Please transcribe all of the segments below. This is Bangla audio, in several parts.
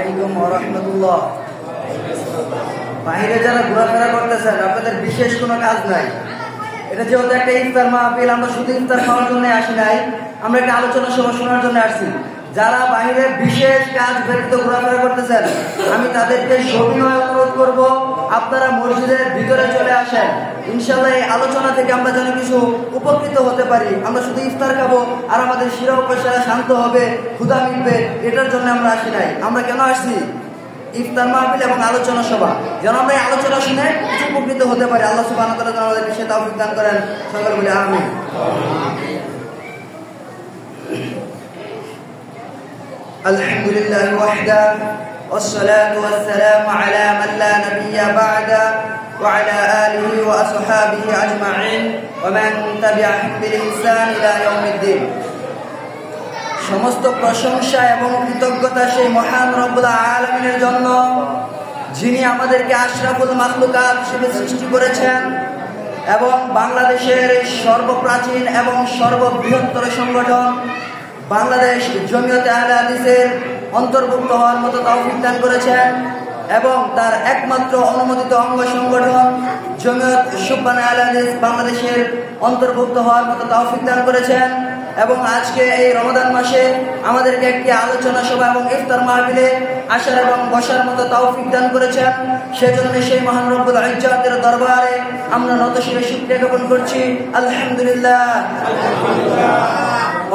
আলাইকুম ওয়া রাহমাতুল্লাহ। বাইরে যারা ঘোরাফেরা করতেছেন, আপনাদের বিশেষ কোনো কাজ নাই। এটা যেহেতু একটা ইফতার মাহফিল, আমরা শুধু ইফতার খাওয়ার জন্য আসি নাই, আমরা একটা আলোচনা সভা শোনার জন্য আসছি। যারা বাইরে বিশেষ কাজ ব্যতীত ঘোরাফেরা করতেছেন, আমি তাদেরকে সবিনয় অনুরোধ করব, আপনারা মসজিদের ভিতরে চলে আসেন। ইনশাআল্লাহ এই আলোচনা থেকে আমরা যেন কিছু উপকৃত হতে পারি। আমরা শুধু ইফতার খাবো আর আমাদের শিরা উপশিরা শান্ত হবে, ক্ষুধা মিটবে, এটার জন্য আমরা আসি নাই। আমরা কেন আসছি? ইফতার মাহফিল এবং আলোচনা সভা, যেন আমরা এই আলোচনা শুনে কিছু উপকৃত হতে পারি। আল্লাহ সুবহানাহু ওয়া তাআলা আমাদেরকে সে তৌফিক দান করেন। সকলে বলি আমিন। আলহামদুলিল্লাহ ওয়াহদা والصلاة والسلام على من لا نبي بعده وعلى آله وأصحابه أجمعين ومن تبعهم بإحسان إلى يوم الدين। সমস্ত প্রশংসা এবং কৃতজ্ঞতা সেই মহান রব্বুল আলামিনের জন্য, যিনি আমাদেরকে আশরাফুল মাখলুকাত হিসেবে সৃষ্টি করেছেন এবং বাংলাদেশের সর্বপ্রাচীন এবং সর্ববৃহত্তর সংগঠন বাংলাদেশ জমিয়তে আহলে হাদিসের অন্তর্ভুক্ত হওয়ার মতো তৌফিক দান করেছেন এবং তার একমাত্র অনুমোদিত অঙ্গ সংগঠন জমিয়ত সুবহান আহলে হাদিস বাংলাদেশের অন্তর্ভুক্ত হওয়ার মতো তৌফিক দান করেছেন। এবং আজকে এই রমাদান মাসে আমাদেরকে একটি আলোচনা সভা এবং ইফতার মাহফিলে আসার এবং বসার মতো তৌফিক দান করেছেন। সেজন্য সেই মহান রব্বুল ইজ্জতের দরবারে আমরা নতশিরে শুকরিয়া জ্ঞাপন করছি। আলহামদুলিল্লাহ।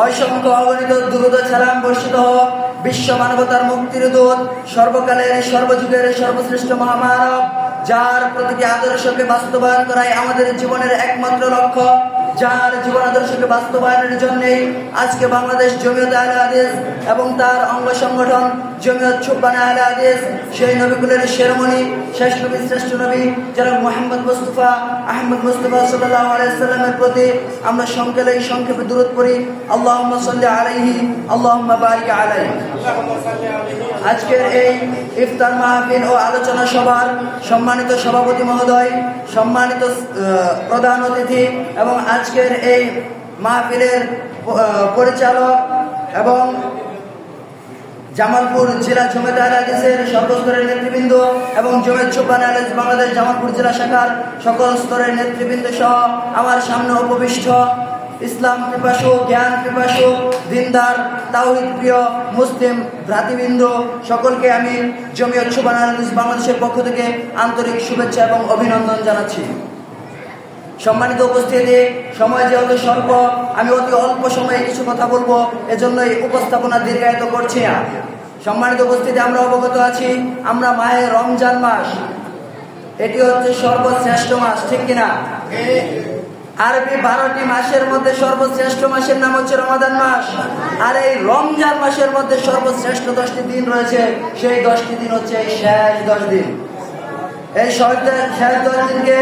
অসংখ্য অগণিত দুরূদ সালাম বর্ষিত হোক বিশ্ব মানবতার মুক্তির দূত, সর্বকালের সর্বযুগের সর্বশ্রেষ্ঠ মহামানব, যার প্রতিটি আদর্শকে বাস্তবায়ন করাই আমাদের জীবনের একমাত্র লক্ষ্য, যার জীবন আদর্শকে বাস্তবায়নের জন্যই আজকে বাংলাদেশ জমিয়তে আহলে হাদিস এবং তার অঙ্গ সংগঠন জমিয়ত সুবহান আহলে হাদিস সেই নবীকুলের শিরোমণি শেষ নবী শ্রেষ্ঠ নবী জনাব মুহাম্মদ মুস্তাফা আহমদ মুস্তাফা সাল্লাল্লাহু আলাইহি সাল্লামের প্রতি আমরা সংক্ষেপে দুরূদ পড়ি। আল্লাহুম্মা সাল্লি আলাইহি আল্লাহুম্মা বারিক আলাইহি। আজকের এই ইফতার মাহফিল ও আলোচনা সভার সম্মানিত সভাপতি মহোদয়, সম্মানিত প্রধান অতিথি এবং আজকের এই মাহফিলের পরিচালক এবং জামালপুর জেলা জমিয়তে আহলে হাদিসের সর্বস্তরের নেতৃবৃন্দ এবং জমিয়ত সুবহান আহলে হাদিস বাংলাদেশ জামালপুর জেলা শাখার সকল স্তরের নেতৃবৃন্দ সহ আমার সামনে উপবিষ্ট ইসলাম পিপাসু, জ্ঞান পিপাসু, দিনদার, তাওহীদ প্রিয় মুসলিম ভ্রাতৃবৃন্দ, সকলকে আমি জমিয়ত সুবহান আহলে হাদিস বাংলাদেশের পক্ষ থেকে আন্তরিক শুভেচ্ছা এবং অভিনন্দন জানাচ্ছি। সম্মানিত উপস্থিতি, সময় যেহেতু স্বল্প, আমি অতি অল্প সময়ে কিছু কথা বলবো, এজন্য এই উপস্থাপনা দীর্ঘায়িত করছি না। সম্মানিত উপস্থিতি, আমরা অবগত আছি আমরা মাহে রমজান মাস, এটি হচ্ছে সর্বশ্রেষ্ঠ মাস, ঠিক কিনা? আরবি 12টি মাসের মধ্যে সর্বশ্রেষ্ঠ মাসের নাম হচ্ছে রমাদান মাস। আর এই রমজান মাসের মধ্যে সর্বশ্রেষ্ঠ 10টি দিন রয়েছে, সেই 10টি দিন হচ্ছে এই শেষ 10 দিন। এই শেষ 10 দিনকে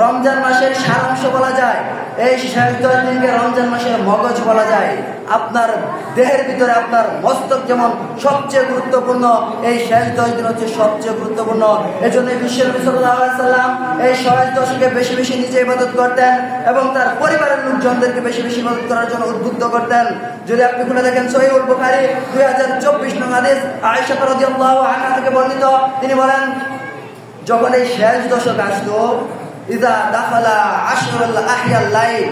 রমজান মাসের সারাংশ বলা যায়, এই শেষ 10 দিনকে রমজান মাসের মগজ বলা যায়। আপনার দেহের ভিতরে আপনার মস্তক যেমন সবচেয়ে গুরুত্বপূর্ণ, এই শেষ 10 দিন হচ্ছে সবচেয়ে গুরুত্বপূর্ণ। এজন্য বিশ্বনবী সাল্লাল্লাহু আলাইহি সাল্লাম এই শেষ 10কে বেশি বেশি নিজে ইবাদত করতেন এবং তার পরিবারের লোকজনদেরকে বেশি বেশি ইবাদত করার জন্য উদ্বুদ্ধ করতেন। যদি আপনি খুলে দেখেন সহিহুল বুখারী 2024 নং হাদিস, আয়েশা রাদিয়াল্লাহু আনহা থেকে বর্ণিত, তিনি বলেন, যখন এই শেষ দশক আসতো, ইযা দাখালা আশরুল আহিয়াল লাইল,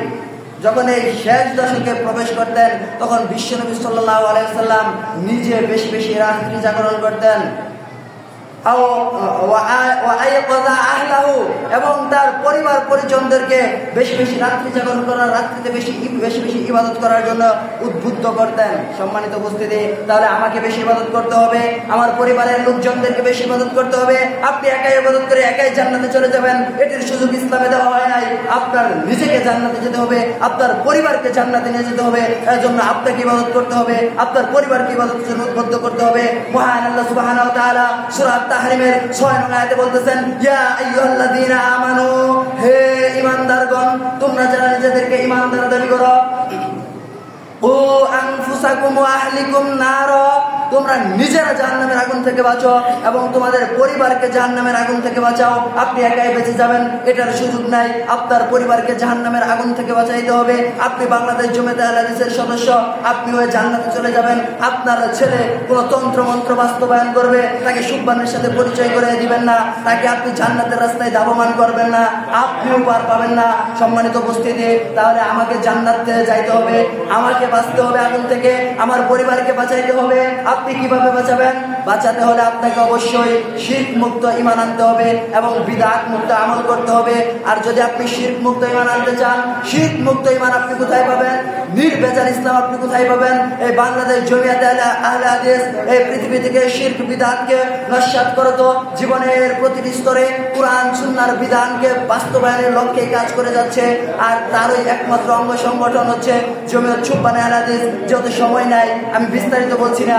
যখন এই শেষ দশকে প্রবেশ করতেন, তখন বিশ্বনবী সাল্লাল্লাহু আলাইহি সাল্লাম নিজে বেশি বেশি রাত্রি জাগরণ করতেন এবং তার পরিবার পরিজনদেরকে বেশি বেশি রাত্রি জাগরণ করার, রাত্রিতে বেশি বেশি ইবাদত করার জন্য উদ্বুদ্ধ করতেন। সম্মানিত উপস্থিতি, তাহলে আমাকে বেশি ইবাদত করতে হবে, আমার পরিবারের লোকজনদেরকে বেশি ইবাদত করতে হবে। আপনি একাই ইবাদত করে একাই জান্নাতে চলে যাবেন, এটির সুযোগ ইসলামে দেওয়া হয় নাই। আপনার নিজেকে জান্নাতে যেতে হবে, আপনার পরিবারকে জান্নাতে নিয়ে যেতে হবে। এর জন্য আপনাকে ইবাদত করতে হবে, আপনার পরিবারকে ইবাদতের জন্য উদ্বুদ্ধ করতে হবে। মহান আল্লাহ সুবহানাহু ওয়া তাআলা সূরা তাহরিমের 6 নং আয়াতে বলতেছেন, ইয়া আইয়ুহাল্লাযীনা আমানু, হে ঈমানদারগণ, তোমরা যারা নিজেদেরকে ঈমানদার দাবি করো, ও আনফুসাকুম ওয়া আহলিকুম নার, তোমরা নিজেরা জাহান্নামের আগুন থেকে বাঁচো এবং তোমাদের পরিবারকে জাহান্নামের আগুন থেকে বাঁচাও। আপনি একাই বেঁচে যাবেন এটার সুযোগ নাই, আপনার পরিবারকে জাহান্নামের আগুন থেকে বাঁচাইতে হবে। আপনি বাংলাদেশ জমিয়তে আহলে হাদিসের সদস্য, আপনি ওই জান্নাতে চলে যাবেন। আপনার ছেলে কোনো তন্ত্র মন্ত্র বাস্তবায়ন করবে, তাকে সুবহানের সাথে পরিচয় করে দিবেন না, তাকে আপনি জান্নাতের রাস্তায় ধাবমান করবেন না, আপনিও পার পাবেন না। সম্মানিত উপস্থিতি, তাহলে আমাকে জান্নাতে যাইতে হবে, আমাকে বাঁচতে হবে আগুন থেকে, আমার পরিবারকে বাঁচাইতে হবে। আপনি কিভাবে বাঁচাবেন? বাঁচাতে হলে আপনাকে অবশ্যই শিরক মুক্ত ঈমান আনতে হবে এবং বিদআত মুক্ত আমল করতে হবে। আর যদি আপনি শিরক মুক্ত ঈমান আনতে চান, শিরক মুক্ত ঈমান আপনি কোথায় পাবেন? নির্ভেজাল ইসলাম আপনি কোথায় পাবেন? এই বাংলাদেশ জমিয়তে আহলে হাদিস এই পৃথিবী থেকে শিরক বিদআতকে নস্যাৎ করত, জীবনের প্রতিটি স্তরে কুরআন সুন্নাহর বিধানকে বাস্তবায়নের লক্ষ্যে কাজ করে যাচ্ছে। আর তারই একমাত্র অঙ্গ সংগঠন হচ্ছে জমিয়ত সুবহান আহলে হাদিস। যেহেতু সময় নাই আমি বিস্তারিত বলছি না,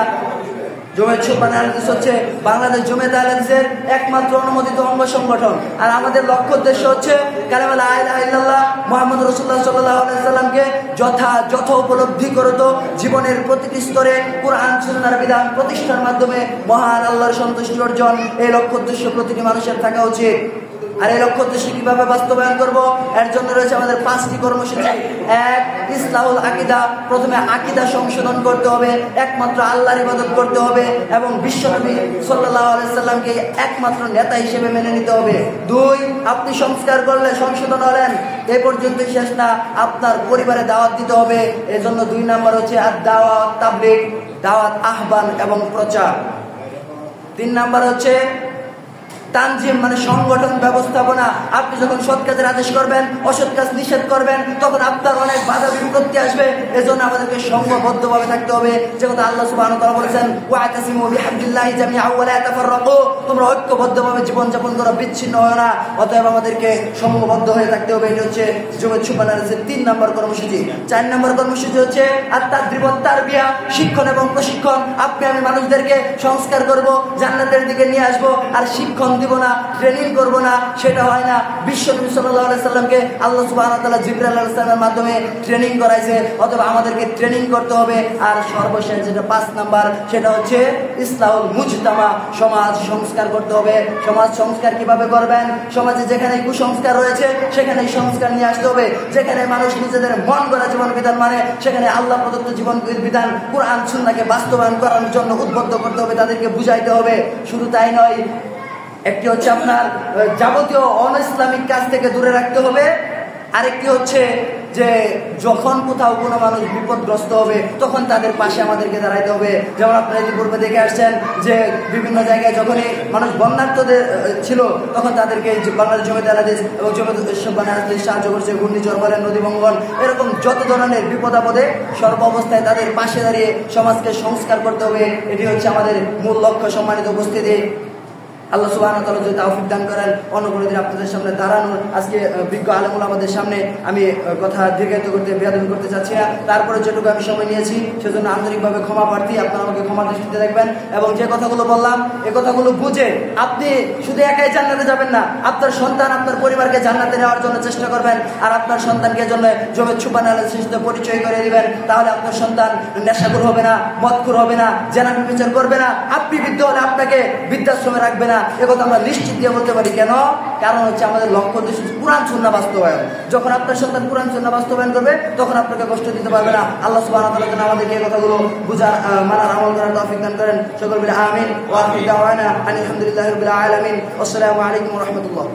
জমিয়ত সুবহান আহলে হাদিস হচ্ছে বাংলাদেশ জমিয়ত আহলে হাদিসের একমাত্র অনুমোদিত অঙ্গ সংগঠন। আর আমাদের লক্ষ্য উদ্দেশ্য হচ্ছে কালেমা লা ইলাহা ইল্লাল্লাহ মুহাম্মদ রাসূলুল্লাহ সাল্লাল্লাহু আলাইহি সাল্লামকে যথাযথ উপলব্ধি করত, জীবনের প্রতিটি স্তরে কুরআন সুন্নাহর বিধান প্রতিষ্ঠার মাধ্যমে মহান আল্লাহর সন্তুষ্টি অর্জন, এই লক্ষ্য উদ্দেশ্য প্রতিটি মানুষের থাকা উচিত। আর এই লক্ষ্য উদ্দেশ্য কিভাবে বাস্তবায়ন করব? এর জন্য রয়েছে আমাদের 5টি কর্মসূচি। এক, ইসলাহুল আকীদা, প্রথমে আকীদা সংশোধন করতে হবে, একমাত্র আল্লাহর ইবাদত করতে হবে এবং বিশ্বনবী সাল্লাল্লাহু আলাইহি সাল্লামকে একমাত্র নেতা হিসেবে মেনে নিতে হবে। 2, আপনি সংস্কার করলে সংশোধন হলেন, এই পর্যন্তই শেষ না, আপনার পরিবারে দাওয়াত দিতে হবে। এজন্য 2 নাম্বার হচ্ছে দাওয়াত তাবলীগ, দাওয়াত আহ্বান এবং প্রচার। 3 নাম্বার হচ্ছে তানজিম, মানে সংগঠন ব্যবস্থাপনা। আপনি যখন সৎ কাজের আদেশ করবেন, অসৎ কাজ নিষেধ করবেন, তখন আপনার অনেক বাধা বিপত্তি আসবে। এজন্য আমাদেরকে সংঘবদ্ধভাবে থাকতে হবে, যে কথা আল্লাহ সুবহানাহু ওয়া তাআলা বলেছেন, ওয়াতাসিমু বিহাবলিল্লাহি জামিআন ওয়া লা তাফাররাকু, তোমরা ঐক্যবদ্ধভাবে জীবনযাপন করো, বিচ্ছিন্ন হয় না। অতএব আমাদেরকে সংঘবদ্ধ হয়ে থাকতে হবে। এটা হচ্ছে জমিয়ত সুবহান আহলে হাদিসের 3 নম্বর কর্মসূচি। 4 নম্বর কর্মসূচি হচ্ছে আত-তাদরিব ওয়াত তারবিয়া, শিক্ষণ এবং প্রশিক্ষণ। আপনি আমি মানুষদেরকে সংস্কার করব, জান্নাতের দিকে নিয়ে আসবো। আর শিক্ষণ দিব না, ট্রেনিং করব না, সেটা হয় না। বিশ্বনবী সাল্লাল্লাহু আলাইহি সাল্লামকে আল্লাহ সুবহানাহু ওয়া তাআলা জিবরাইল আলাইহিস সালামের মাধ্যমে ট্রেনিং করাইছে, অথবা আমাদেরকে ট্রেনিং করতে হবে। আর সর্বশেষ যেটা 5 নাম্বার, সেটা হচ্ছে ইসলাহুল মুজতামা, সমাজ সংস্কার করতে হবে। সমাজ সংস্কার কিভাবে করবেন? সমাজে যেখানে কুসংস্কার রয়েছে সেখানে সংস্কার নিয়ে আসতে হবে। যেখানে মানুষ নিজেদের মন গড়া জীবন বিধান মানে, সেখানে আল্লাহ প্রদত্ত জীবন বিধান কুরআন সুন্নাহকে বাস্তবায়ন করার জন্য উদ্বুদ্ধ করতে হবে, তাদেরকে বুঝাইতে হবে। শুধু তাই নয়, একটি হচ্ছে আপনার যাবতীয় অন-ইসলামিক কাজ থেকে দূরে রাখতে হবে। আরেকটি হচ্ছে যে যখন কোথাও কোনো মানুষ বিপদগ্রস্ত হবে তখন তাদের পাশে আমাদেরকে দাঁড়াইতে হবে। যেমন আপনারা ইতিপূর্বে দেখে আসছেন যে বিভিন্ন জায়গায় যখনই মানুষ বন্যার্তদের ছিল, তখন তাদেরকে বাংলাদেশ জমিয়ত আহলে হাদিস এবং জমিয়ত সুবহান আহলে হাদিস সাহায্য করছে। ঘূর্ণিঝড় বলেন, নদী ভাঙ্গন, এরকম যত ধরনের বিপদ আপদে সর্ব অবস্থায় তাদের পাশে দাঁড়িয়ে সমাজকে সংস্কার করতে হবে। এটি হচ্ছে আমাদের মূল লক্ষ্য। সম্মানিত উপস্থিতি, আল্লাহ সুবহানাহু ওয়া তাআলা যদি তৌফিক দান করেন অন্য কোনো দিন আপনাদের সামনে দাঁড়ানোর, আজকে বিজ্ঞ আলেম ওলামাদের সামনে আমি কথা দীর্ঘায়িত করতে বেয়াদবি করতে চাচ্ছি না। তারপরে যেটুকু আমি সময় নিয়েছি সেজন্য আন্তরিকভাবে ক্ষমা প্রার্থী। আপনারা আমাকে ক্ষমা দৃষ্টিতে দেখবেন এবং যে কথাগুলো বললাম এই কথাগুলো বুঝে আপনি শুধু একাই জান্নাতে যাবেন না, আপনার সন্তান আপনার পরিবারকে জান্নাতে নেওয়ার জন্য চেষ্টা করবেন। আর আপনার সন্তানকে জন্য জমিয়ত সুবহান আহলে হাদিসের সাথে পরিচয় করে দিবেন। তাহলে আপনার সন্তান নেশাখোর হবে না, মদখোর হবে না, জেনা ব্যভিচার করবে না। আপনি বৃদ্ধ হলে আপনাকে বৃদ্ধাশ্রমে রাখবে না। একথা আমরা নিশ্চিত দিয়ে বলতে পারি। কেন? কারণ হচ্ছে আমাদের লক্ষ্য উদ্দেশ্য কুরআন সুন্নাহ বাস্তবায়ন। যখন আপনার সন্তান কুরআন সুন্নাহ বাস্তবায়ন করবে তখন আপনাকে কষ্ট দিতে পারবে না। আল্লাহ সুবহানাহু ওয়া তাআলা আমাদেরকে এই কথাগুলো বুঝার, মানার, আমল করার তৌফিক দান করেন। সকল বলি আমিন। ওয়া আখিরু দাওয়ানা আলহামদুলিল্লাহি রাব্বিল আলামিন। আসসালামু আলাইকুম ওয়া রাহমাতুল্লাহ।